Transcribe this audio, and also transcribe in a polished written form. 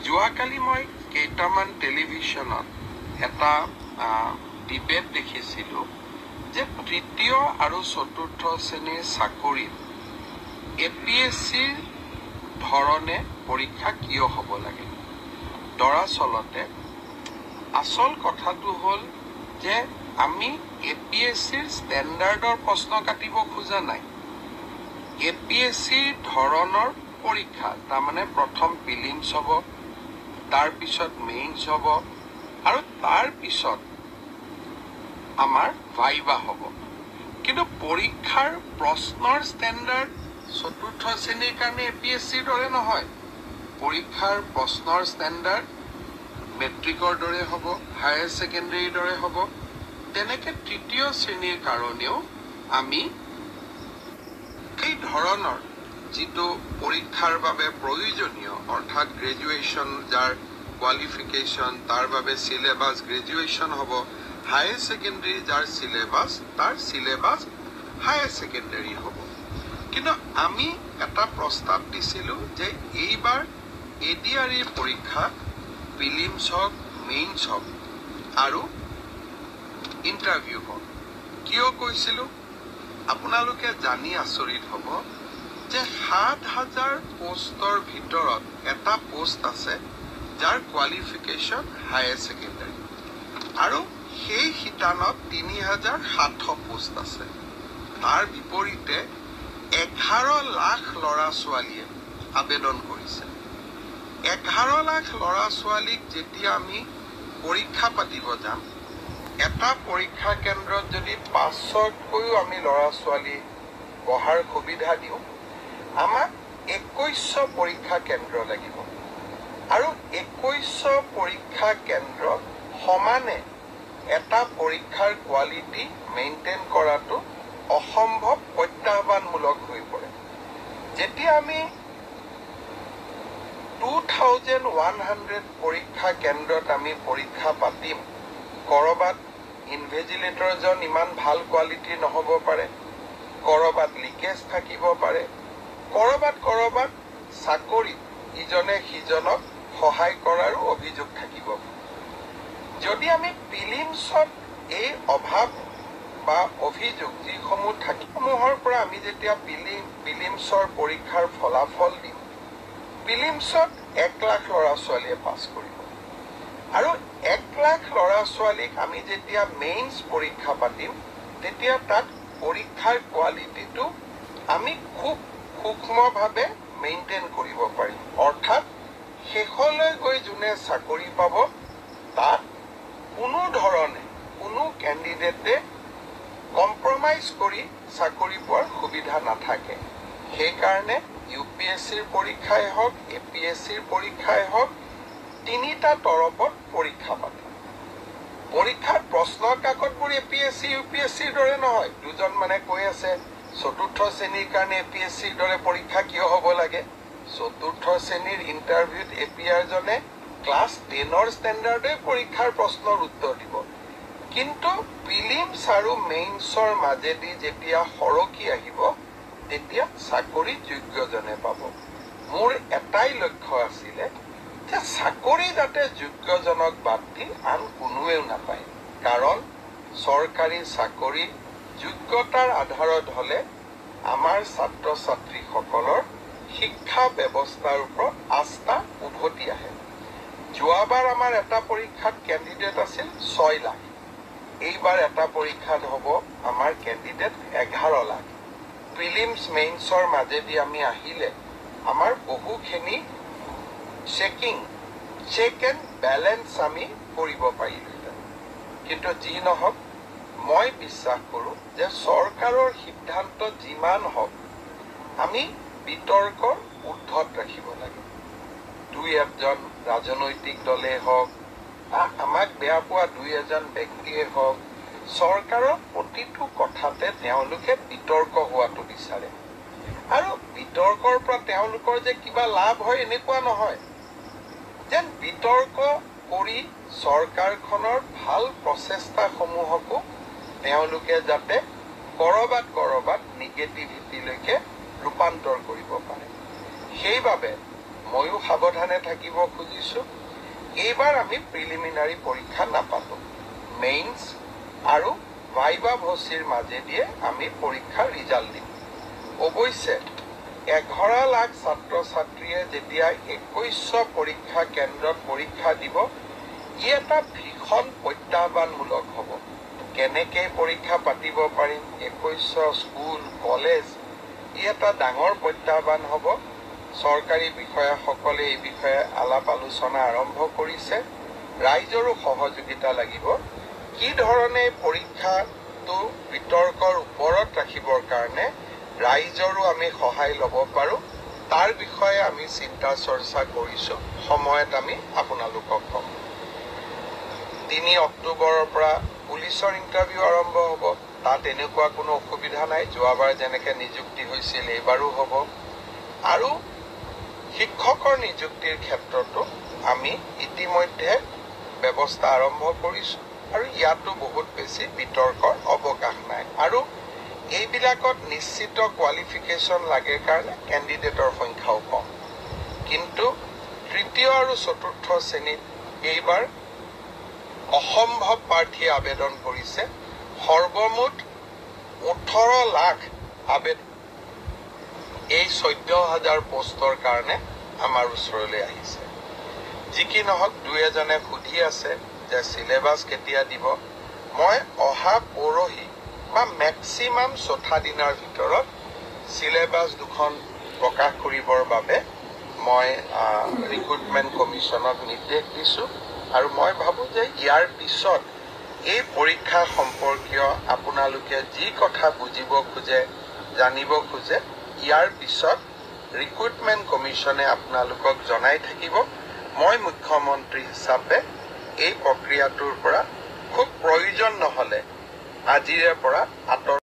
যোৱাকালি মই কেইটামান টেলিভিশ্যনত এটা ডিবেট দেখিছিলোঁ যে তৃতীয় আৰু চতুৰ্থ শ্ৰেণীৰ চাকৰিত APSCৰ ধৰণে পৰীক্ষা কিয় হ'ব লাগে। দৰাচলতে আচল কথাটো হ'ল যে আমি APSCৰ ষ্টেণ্ডাৰ্ডৰ প্ৰশ্ন কাটিব খোজা নাই। APSCৰ ধৰণৰ পৰীক্ষা তাৰমানে প্ৰথম প্ৰিলিমছ হ'ব, তাৰপিছত মেইনছ হ'ব আৰু তাৰপিছত আমাৰ ভাইবা হ'ব। কিন্তু পৰীক্ষাৰ প্ৰশ্নৰ ষ্টেণ্ডাৰ্ড চতুৰ্থ শ্ৰেণীৰ কাৰণে APSCৰ দৰে নহয়। পৰীক্ষাৰ প্ৰশ্নৰ ষ্টেণ্ডাৰ্ড মেট্ৰিকৰ দৰে হ'ব, হায়াৰ ছেকেণ্ডেৰীৰ দৰে হ'ব। তেনেকৈ তৃতীয় শ্ৰেণীৰ কাৰণেও আমি এই ধৰণৰ যিটো পৰীক্ষাৰ বাবে প্ৰয়োজনীয় অৰ্থাৎ গ্ৰেজুৱেশ্যন যাৰ কোৱালিফিকেশ্যন তাৰ বাবে চিলেবাছ গ্ৰেজুৱেশ্যন হ'ব, হায়াৰ ছেকেণ্ডেৰী যাৰ চিলেবাছ তাৰ চিলেবাছ হায়াৰ ছেকেণ্ডেৰী হ'ব। কিন্তু আমি এটা প্ৰস্তাৱ দিছিলোঁ যে এইবাৰ ADRE পৰীক্ষা প্ৰিলিমছ হওক, মেইনছ হওক আৰু ইণ্টাৰভিউ হওক। কিয় কৈছিলোঁ আপোনালোকে জানি আচৰিত হ'ব যে ৭,০০০ পোষ্টৰ ভিতৰত এটা পোষ্ট আছে যাৰ কোৱালিফিকেশ্যন হায়াৰ ছেকেণ্ডেৰী আৰু সেই শিতানত ৩,৭০০ পোষ্ট আছে। তাৰ বিপৰীতে ১১ লাখ ল'ৰা ছোৱালীয়ে আবেদন কৰিছে। ১১ লাখ ল'ৰা ছোৱালীক যেতিয়া আমি পৰীক্ষা পাতিব যাম, এটা পৰীক্ষা কেন্দ্ৰত যদি ৫০০কৈও আমি ল'ৰা ছোৱালী বহাৰ সুবিধা দিওঁ, আমাক ২১০০ পৰীক্ষা কেন্দ্ৰ লাগিব আৰু ২১০০ পৰীক্ষা কেন্দ্ৰ সমানে এটা পৰীক্ষাৰ কোৱালিটি মেইনটেইন কৰাটো অসম্ভৱ, প্ৰত্যাহ্বানমূলক হৈ পৰে। যেতিয়া আমি 2100 পৰীক্ষা কেন্দ্ৰত আমি পৰীক্ষা পাতিম, কৰবাত ইনভেজিলেটৰজন ইমান ভাল কোৱালিটিৰ নহ'ব পাৰে, কৰবাত লিকেজ থাকিব পাৰে, কৰবাত চাকৰি ইজনে সিজনক সহায় কৰাৰো অভিযোগ থাকিব। যদি আমি প্ৰিলিমছত এই অভাৱ বা অভিযোগ যিসমূহ থাকিসমূহৰ পৰা আমি যেতিয়া প্ৰিলিমছৰ পৰীক্ষাৰ ফলাফল দিম, প্ৰিলিমছত ১ লাখ ল'ৰা ছোৱালীয়ে পাছ কৰিব আৰু ১ লাখ ল'ৰা ছোৱালীক আমি যেতিয়া মেইনছ পৰীক্ষা পাতিম, তেতিয়া তাত পৰীক্ষাৰ কোৱালিটিটো আমি খুব সূক্ষ্মভাৱে মেইনটেইন কৰিব পাৰিম। অৰ্থাৎ শেষলৈ গৈ যোনে চাকৰি পাব, তাত কোনো ধৰণে কোনো কেণ্ডিডেটে কম্প্ৰমাইজ কৰি চাকৰি পোৱাৰ সুবিধা নাথাকে। সেইকাৰণে UPSCৰ পৰীক্ষাই হওক, APSCৰ পৰীক্ষাই হওক, তিনিটা তৰপত পৰীক্ষা পাতে। পৰীক্ষাৰ প্ৰশ্ন কাকতবোৰ APSC UPSCৰ দৰে নহয়। দুজন মানে কৈ আছে চতুৰ্থ শ্ৰেণীৰ কাৰণে APSCৰ দৰে পৰীক্ষা কিয় হ'ব লাগে। চতুৰ্থ শ্ৰেণীৰ ইণ্টাৰভিউত APR জনে ক্লাছ 10ৰ ষ্টেণ্ডাৰ্ডে পৰীক্ষাৰ প্ৰশ্নৰ উত্তৰ দিব। কিন্তু প্ৰিলিমছ আৰু মেইনছৰ মাজেদি যেতিয়া সৰকি আহিব, তেতিয়া চাকৰি যোগ্যজনে পাব। মোৰ এটাই লক্ষ্য আছিলে যে চাকৰি যাতে যোগ্যজনক বাদ দি আন কোনোৱেও নাপায়। কাৰণ চৰকাৰী চাকৰি যোগ্যতাৰ আধাৰত হ'লে আমাৰ ছাত্ৰ ছাত্ৰীসকলৰ শিক্ষা ব্যৱস্থাৰ ওপৰত আস্থা উভতি আহে। যোৱাবাৰ আমাৰ এটা পৰীক্ষাত কেণ্ডিডেট আছিল ৬ লাখ। এইবাৰ এটা পৰীক্ষাত হ'ব আমাৰ কেণ্ডিডেট ১১ লাখ। প্ৰিলিমছ মেইনছৰ মাজেদি আমি আহিলে আমাৰ বহুখিনি চেক এণ্ড বেলেঞ্চ আমি কৰিব পাৰিলোহেঁতেন। কিন্তু যি নহওক, মই বিশ্বাস কৰোঁ যে চৰকাৰৰ সিদ্ধান্ত যিমান হওক আমি বিতৰ্কৰ ঊৰ্ধত ৰাখিব লাগে। দুই এজন ৰাজনৈতিক দলেই হওক, আমাক বেয়া পোৱা দুই এজন ব্যক্তিয়ে হওক, চৰকাৰৰ প্ৰতিটো কথাতে তেওঁলোকে বিতৰ্ক হোৱাটো বিচাৰে। আৰু বিতৰ্কৰ পৰা তেওঁলোকৰ যে কিবা লাভ হয় এনেকুৱা নহয়। যেন বিতৰ্ক কৰি চৰকাৰখনৰ ভাল প্ৰচেষ্টাসমূহকো তেওঁলোকে যাতে কৰবাত নিগেটিভিটিলৈকে ৰূপান্তৰ কৰিব পাৰে। সেইবাবে ময়ো সাৱধানে থাকিব খুজিছোঁ। এইবাৰ আমি প্ৰিলিমিনাৰী পৰীক্ষা নাপাতো, মেইনছ আৰু ভাইবা ভচিৰ মাজেদিয়ে আমি পৰীক্ষাৰ ৰিজাল্ট দিম। অৱশ্যে 11 লাখ ছাত্ৰ ছাত্ৰীয়ে যেতিয়া 2100 পৰীক্ষা কেন্দ্ৰত পৰীক্ষা দিব, ই এটা ভীষণ প্ৰত্যাহ্বানমূলক হ'ব। কেনেকৈ পৰীক্ষা পাতিব পাৰিম, 2100 স্কুল কলেজ, ই এটা ডাঙৰ প্ৰত্যাহ্বান হ'ব। চৰকাৰী বিষয়াসকলে এই বিষয়ে আলাপ আলোচনা আৰম্ভ কৰিছে। ৰাইজৰো সহযোগিতা লাগিব। কি ধৰণে পৰীক্ষাটো বিতৰ্কৰ ওপৰত ৰাখিবৰ কাৰণে ৰাইজৰো আমি সহায় ল'ব পাৰোঁ, তাৰ বিষয়ে আমি চিন্তা চৰ্চা কৰিছোঁ। সময়ত আমি আপোনালোকক ক'ম। 3 অক্টোবৰৰ পৰা পুলিচৰ ইণ্টাৰভিউ আৰম্ভ হ'ব। তাত এনেকুৱা কোনো অসুবিধা নাই, যোৱাবাৰ যেনেকৈ নিযুক্তি হৈছিল এইবাৰো হ'ব। আৰু শিক্ষকৰ নিযুক্তিৰ ক্ষেত্ৰতো আমি ইতিমধ্যে ব্যৱস্থা আৰম্ভ কৰিছোঁ আৰু ইয়াতো বহুত বেছি বিতৰ্কৰ অৱকাশ নাই। আৰু এইবিলাকত নিশ্চিত কোৱালিফিকেশ্যন লাগে কাৰণে কেণ্ডিডেটৰ সংখ্যাও কম। কিন্তু 3য় আৰু 4ৰ্থ শ্ৰেণীত এইবাৰ অসম্ভৱ প্ৰাৰ্থীয়ে আবেদন কৰিছে। সৰ্বমুঠ 18 লাখ আবেদন এই 14,000 পোষ্টৰ কাৰণে আমাৰ ওচৰলৈ আহিছে। যি কি নহওক, 2-এজনে সুধি আছে যে চিলেবাছ কেতিয়া দিব। মই অহা পৰহি বা মেক্সিমাম 4 দিনৰ ভিতৰত চিলেবাছ 2খন প্ৰকাশ কৰিবৰ বাবে মই ৰিক্ৰুটমেণ্ট কমিশ্যনক নিৰ্দেশ দিছোঁ। আৰু মই ভাবোঁ যে ইয়াৰ পিছত এই পৰীক্ষা সম্পৰ্কীয় আপোনালোকে যি কথা বুজিব খোজে, জানিব খোজে, ইয়াৰ পিছত ৰিক্ৰুটমেণ্ট কমিশ্যনে আপোনালোকক জনাই থাকিব। মই মুখ্যমন্ত্ৰী হিচাপে এই প্ৰক্ৰিয়াটোৰ পৰা খুব প্ৰয়োজন নহ'লে আজিৰে পৰা আঁতৰ